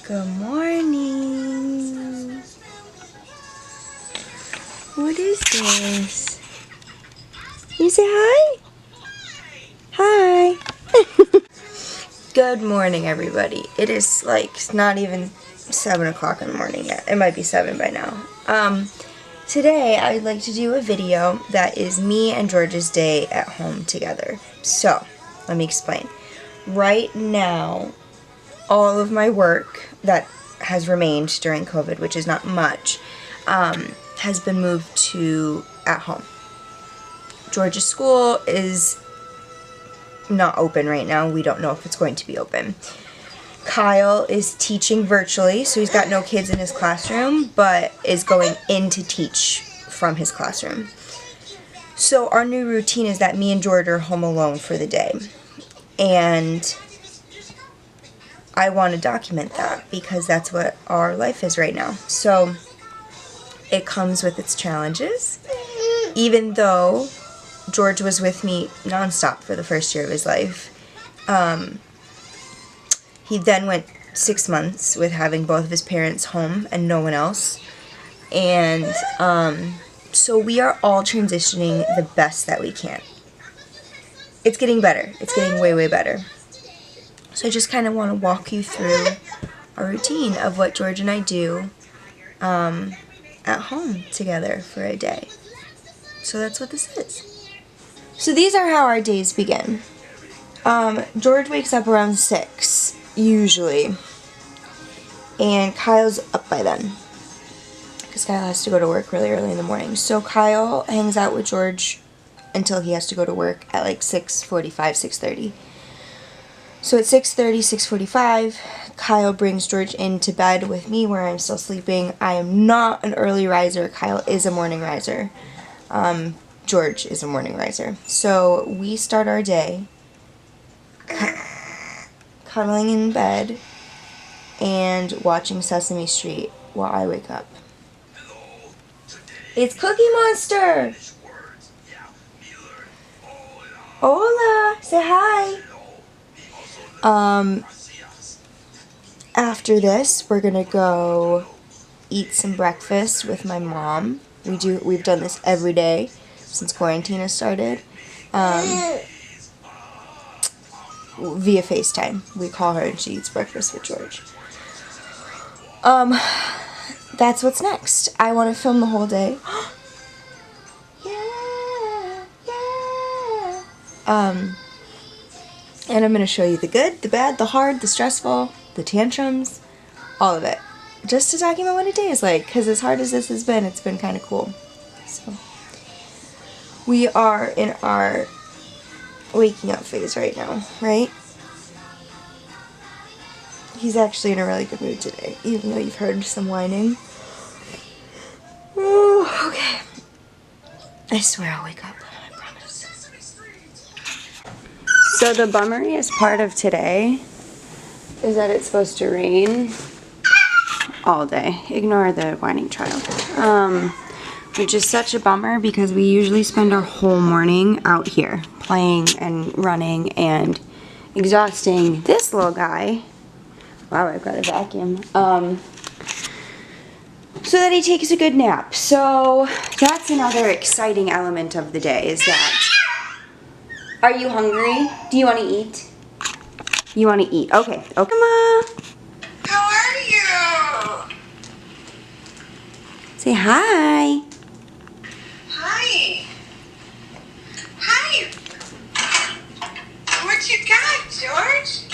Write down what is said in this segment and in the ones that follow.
Good morning. What is this? You say hi? Hi. Good morning, everybody. It is like not even 7 o'clock in the morning yet. It might be 7 by now. Today I'd like to do a video that is me and George's day at home together. So, let me explain. Right now, all of my work that has remained during COVID, which is not much, has been moved to at home. George's school is not open right now. We don't know if it's going to be open. Kyle is teaching virtually, so he's got no kids in his classroom, but is going in to teach from his classroom. So our new routine is that me and George are home alone for the day. And I want to document that because that's what our life is right now. So it comes with its challenges. Even though George was with me nonstop for the first year of his life, he then went 6 months with having both of his parents home and no one else. And so we are all transitioning the best that we can. It's getting better. It's getting way, way better. So I just kind of want to walk you through a routine of what George and I do at home together for a day. So that's what this is. So these are how our days begin. George wakes up around 6, usually. And Kyle's up by then, because Kyle has to go to work really early in the morning. So Kyle hangs out with George until he has to go to work at like 6:45, 6:30. So at 6:30, 6:45, Kyle brings George into bed with me where I'm still sleeping. I am not an early riser. Kyle is a morning riser. George is a morning riser. So we start our day cuddling in bed and watching Sesame Street while I wake up. It's Cookie Monster! Hola! Say hi! After this, we're gonna go eat some breakfast with my mom. We've done this every day since quarantine has started. Via FaceTime. We call her and she eats breakfast with George. That's what's next. I want to film the whole day. Yeah, yeah. And I'm going to show you the good, the bad, the hard, the stressful, the tantrums, all of it. Just to document what a day is like, because as hard as this has been, it's been kind of cool. So, we are in our waking up phase right now, right? He's actually in a really good mood today, even though you've heard some whining. Ooh, okay. I swear I'll wake up, I promise. So the bummeриest part of today is that it's supposed to rain all day. Ignore the whining child. Which is such a bummer because we usually spend our whole morning out here playing and running and exhausting this little guy. Wow, I've got a vacuum. So that he takes a good nap. So that's another exciting element of the day is that. Are you hungry? Do you want to eat? You want to eat? Okay. Okay. Mama. How are you? Say hi. Hi. Hi. What you got, George?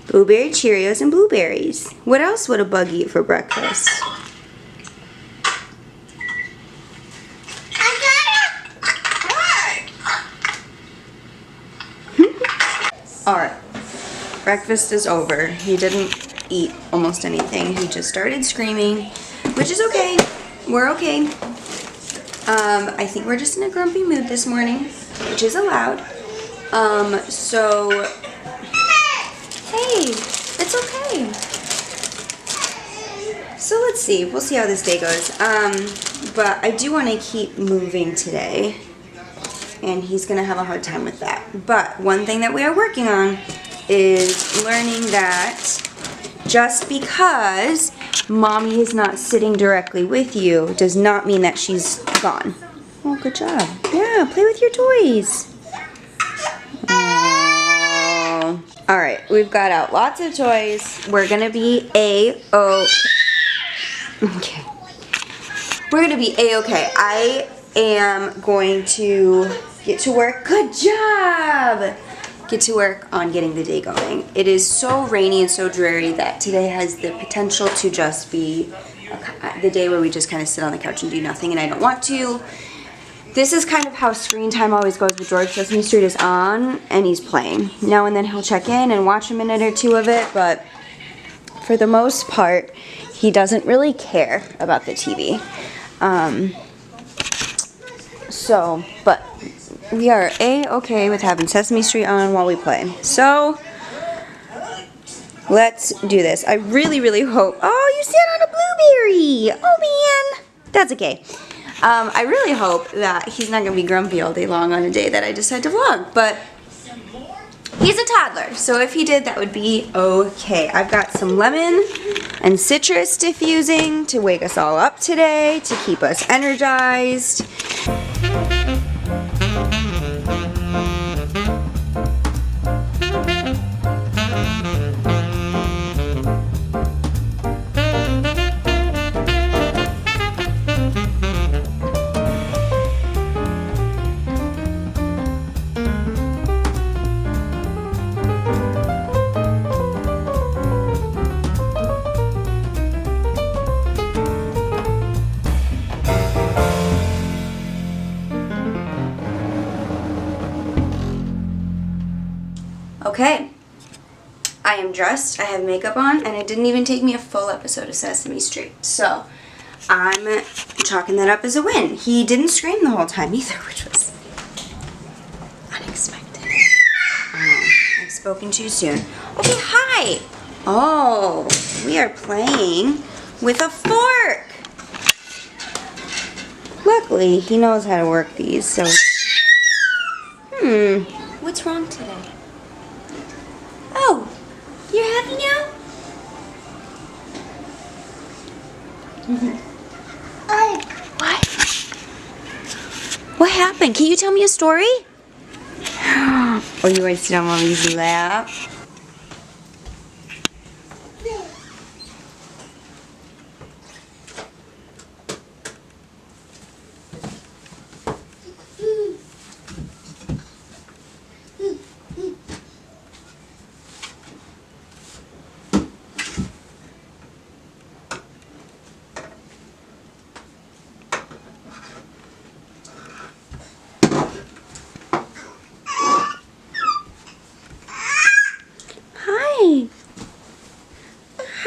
Blueberry Cheerios and blueberries. What else would a bug eat for breakfast? I got it. What? Alright. Breakfast is over. He didn't eat almost anything. He just started screaming, which is okay. We're okay. I think we're just in a grumpy mood this morning, which is allowed. So hey, it's okay. So let's see. We'll see how this day goes. But I do want to keep moving today, and he's going to have a hard time with that. But one thing that we are working on is learning that just because mommy is not sitting directly with you does not mean that she's gone. Oh, good job. Yeah, play with your toys. Oh. All right, we've got out lots of toys. We're gonna be okay. We're gonna be A-okay. I am going to get to work. Good job! Get to work on getting the day going. It is so rainy and so dreary that today has the potential to just be the day where we just kind of sit on the couch and do nothing, and I don't want to. This is kind of how screen time always goes with George. Sesame Street is on and he's playing. Now and then he'll check in and watch a minute or two of it, but for the most part, he doesn't really care about the TV. But we are A-okay with having Sesame Street on while we play. So, let's do this. I really, really hope... Oh, you sat on a blueberry! Oh, man! That's okay. I really hope that he's not going to be grumpy all day long on a day that I decide to vlog, but he's a toddler, so if he did, that would be okay. I've got some lemon and citrus diffusing to wake us all up today, to keep us energized. Okay, I am dressed, I have makeup on, and it didn't even take me a full episode of Sesame Street. So, I'm chalking that up as a win. He didn't scream the whole time either, which was unexpected. I've spoken too soon. Okay, hi! Oh, we are playing with a fork! Luckily, he knows how to work these, so... What's wrong today? Oh, you're happy now? What? What happened? Can you tell me a story? Oh, you want to sit on Mommy's lap?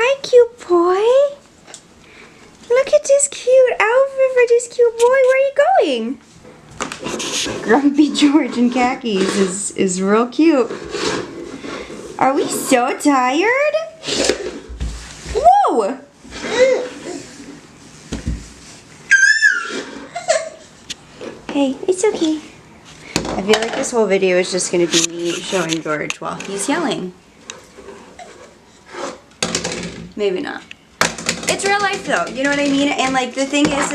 Hi, cute boy. Look at this cute outfit for this cute boy. Where are you going? Grumpy George in khakis is real cute. Are we so tired? Whoa! Hey, it's okay. I feel like this whole video is just going to be me showing George while he's yelling. Maybe not. It's real life though, you know what I mean? And like the thing is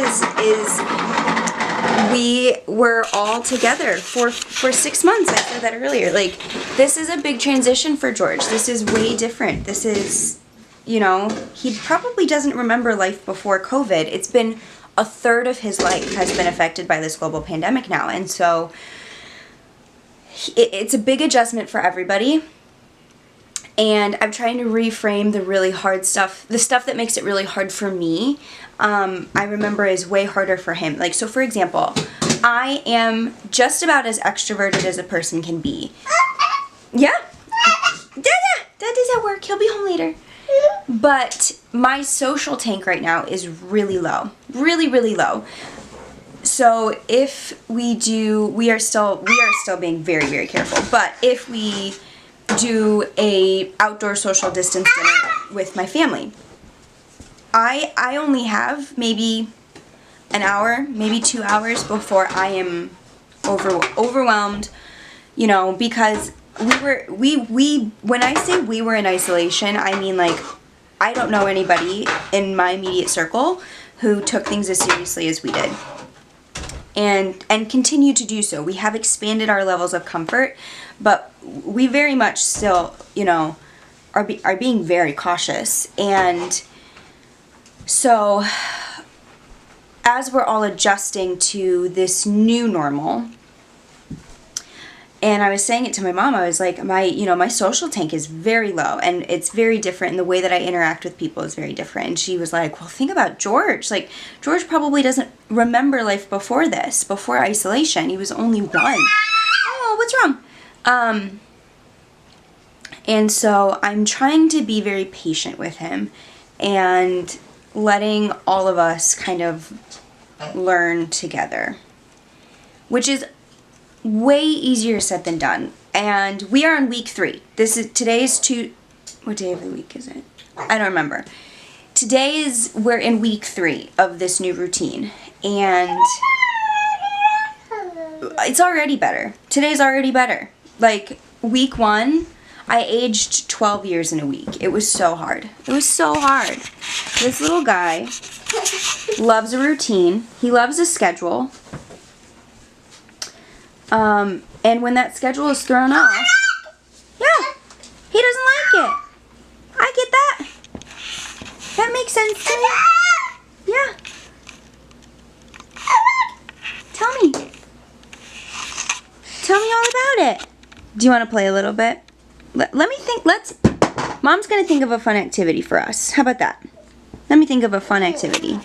we were all together for 6 months. I said that earlier. Like, this is a big transition for George. This is way different. This is, you know, he probably doesn't remember life before COVID. It's been a third of his life has been affected by this global pandemic now. And so it's a big adjustment for everybody. And I'm trying to reframe the really hard stuff, the stuff that makes it really hard for me, I remember is way harder for him. Like, so for example, I am just about as extroverted as a person can be. Yeah? Dad is at work. He'll be home later. But my social tank right now is really low. Really, really low. So if we are still being very, very careful. But if we do a outdoor social distance dinner with my family, I only have maybe an hour, maybe 2 hours before I am overwhelmed, you know, because when I say we were in isolation, I mean like I don't know anybody in my immediate circle who took things as seriously as we did. And continue to do so. We have expanded our levels of comfort, but we very much still, you know, are being very cautious. And so as we're all adjusting to this new normal, and I was saying it to my mom, I was like, my social tank is very low, and it's very different, and the way that I interact with people is very different. And she was like, well, think about George. Like, George probably doesn't remember life before this, before isolation. He was only 1. Oh, what's wrong? And so I'm trying to be very patient with him and letting all of us kind of learn together, which is way easier said than done. And we are on week 3. What day of the week is it? I don't remember. We're in week 3 of this new routine, and it's already better. Today's already better. Like, week 1, I aged 12 years in a week. It was so hard. It was so hard. This little guy loves a routine. He loves a schedule. And when that schedule is thrown off, yeah, he doesn't like it. I get that. That makes sense to me. Yeah. Tell me. Tell me all about it. Do you want to play a little bit? Let me think. Mom's going to think of a fun activity for us. How about that? Let me think of a fun activity.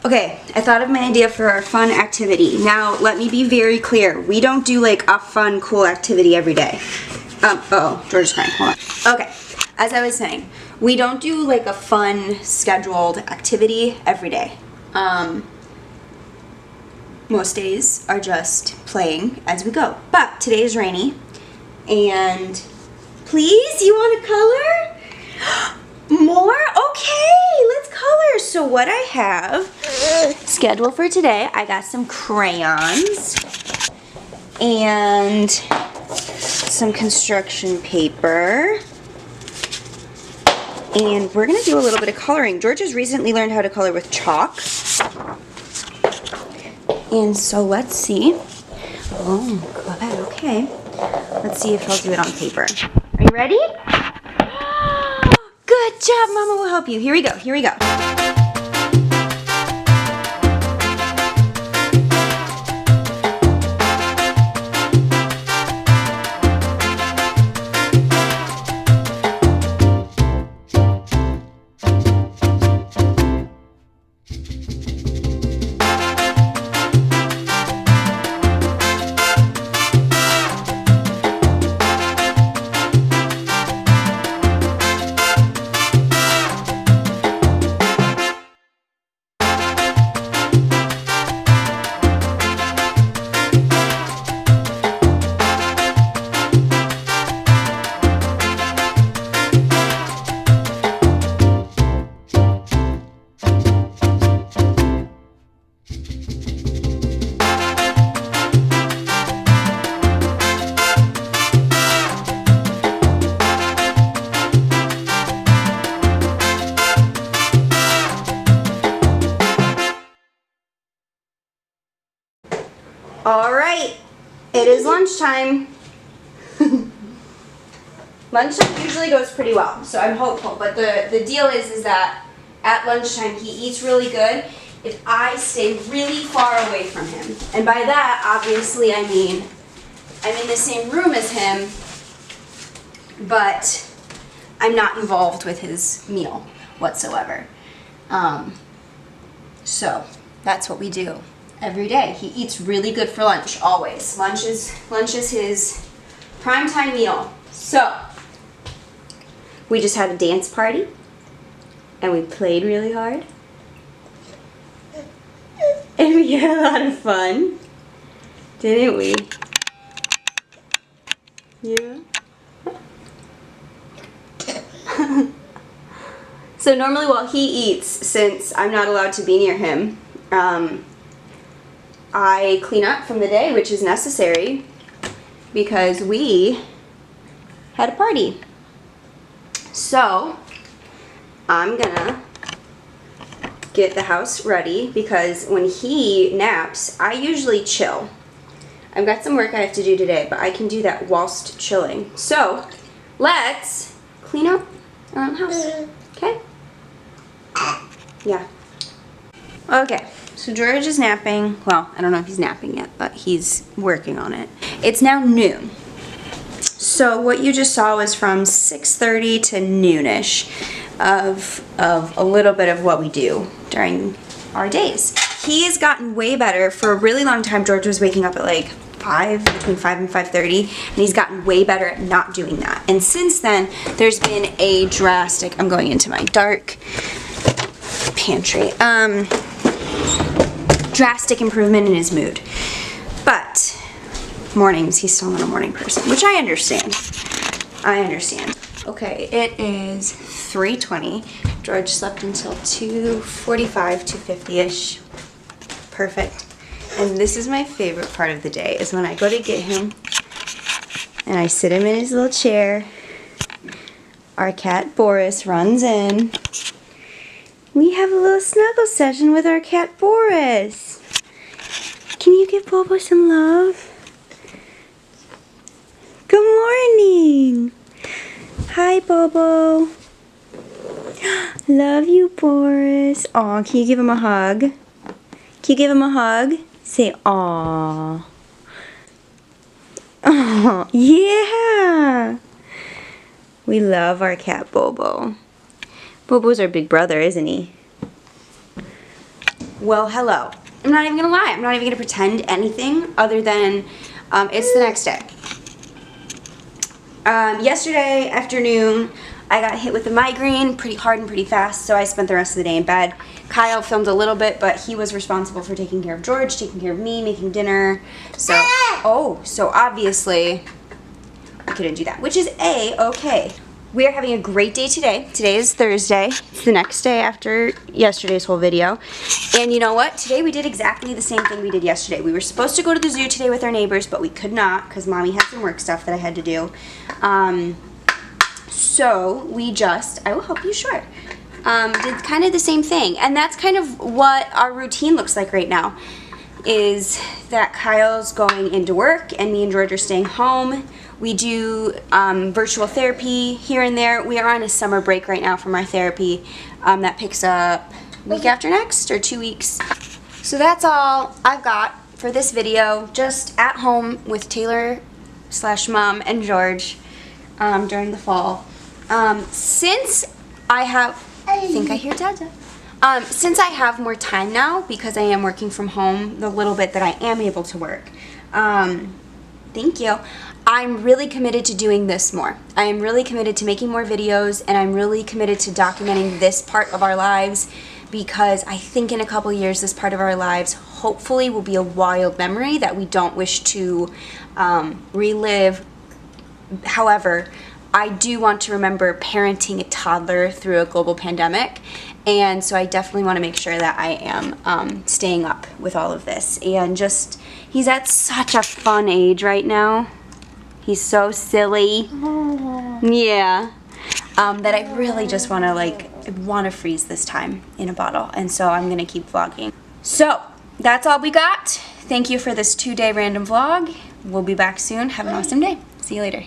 Okay, I thought of my idea for our fun activity. Now, let me be very clear. We don't do like a fun, cool activity every day. Uh-oh, George is crying. Hold on. Okay, as I was saying, we don't do like a fun, scheduled activity every day. Most days are just playing as we go. But today is rainy, and please, you want to color? More? Okay, let's color. So what I have scheduled for today, I got some crayons and some construction paper. And we're gonna do a little bit of coloring. George has recently learned how to color with chalk. And so let's see. Oh, good, okay. Let's see if he'll do it on paper. Are you ready? Good job, Mama will help you. Here we go, here we go. All right, it is lunchtime. Lunchtime usually goes pretty well, so I'm hopeful. But the deal is that at lunchtime he eats really good if I stay really far away from him. And by that, obviously, I mean I'm in the same room as him, but I'm not involved with his meal whatsoever. So that's what we do every day. He eats really good for lunch, always. Lunch is his primetime meal. So we just had a dance party, and we played really hard, and we had a lot of fun, didn't we? Yeah. So normally while he eats, since I'm not allowed to be near him, I clean up from the day, which is necessary because we had a party. So I'm gonna get the house ready because when he naps, I usually chill. I've got some work I have to do today, but I can do that whilst chilling. So, let's clean up around the house, okay? Yeah. Okay, so George is napping. Well, I don't know if he's napping yet, but he's working on it. It's now noon. So what you just saw was from 6:30 to noonish of a little bit of what we do during our days. He has gotten way better. For a really long time, George was waking up at like 5, between 5 and 5:30, and he's gotten way better at not doing that. And since then, there's been a drastic, I'm going into my dark pantry, drastic improvement in his mood. But mornings, he's still not a morning person, which I understand. Okay, it is 3:20. George slept until 2:45, 2:50-ish. Perfect. And this is my favorite part of the day, is when I go to get him and I sit him in his little chair. Our cat Boris runs in. We have a little snuggle session with our cat Boris. Can you give Bobo some love? Good morning. Hi, Bobo. Love you, Boris. Aw, can you give him a hug? Can you give him a hug? Say aw. Oh, yeah. We love our cat Bobo. Bobo's our big brother, isn't he? Well, hello. I'm not even gonna lie. I'm not even gonna pretend anything other than it's the next day. Yesterday afternoon, I got hit with a migraine pretty hard and pretty fast, so I spent the rest of the day in bed. Kyle filmed a little bit, but he was responsible for taking care of George, taking care of me, making dinner. So, so obviously, I couldn't do that, which is A-okay. We are having a great day today. Today is Thursday. It's the next day after yesterday's whole video. And you know what? Today we did exactly the same thing we did yesterday. We were supposed to go to the zoo today with our neighbors, but we could not because Mommy had some work stuff that I had to do. So we just, I will help you short, did kind of the same thing. And that's kind of what our routine looks like right now, is that Kyle's going into work and me and George are staying home. We do virtual therapy here and there. We are on a summer break right now from our therapy that picks up week after next or 2 weeks. So that's all I've got for this video, just at home with Taylor/Mom and George during the fall. Since I have, I think I hear Dada. Since I have more time now, because I am working from home, the little bit that I am able to work, thank you, I'm really committed to doing this more. I am really committed to making more videos, and I'm really committed to documenting this part of our lives, because I think in a couple years this part of our lives hopefully will be a wild memory that we don't wish to relive. However, I do want to remember parenting a toddler through a global pandemic, and so I definitely want to make sure that I am staying up with all of this. And just, he's at such a fun age right now. He's so silly. Yeah. That I really just want to freeze this time in a bottle, and so I'm going to keep vlogging. So, that's all we got. Thank you for this 2-day random vlog. We'll be back soon. Have an awesome day. See you later.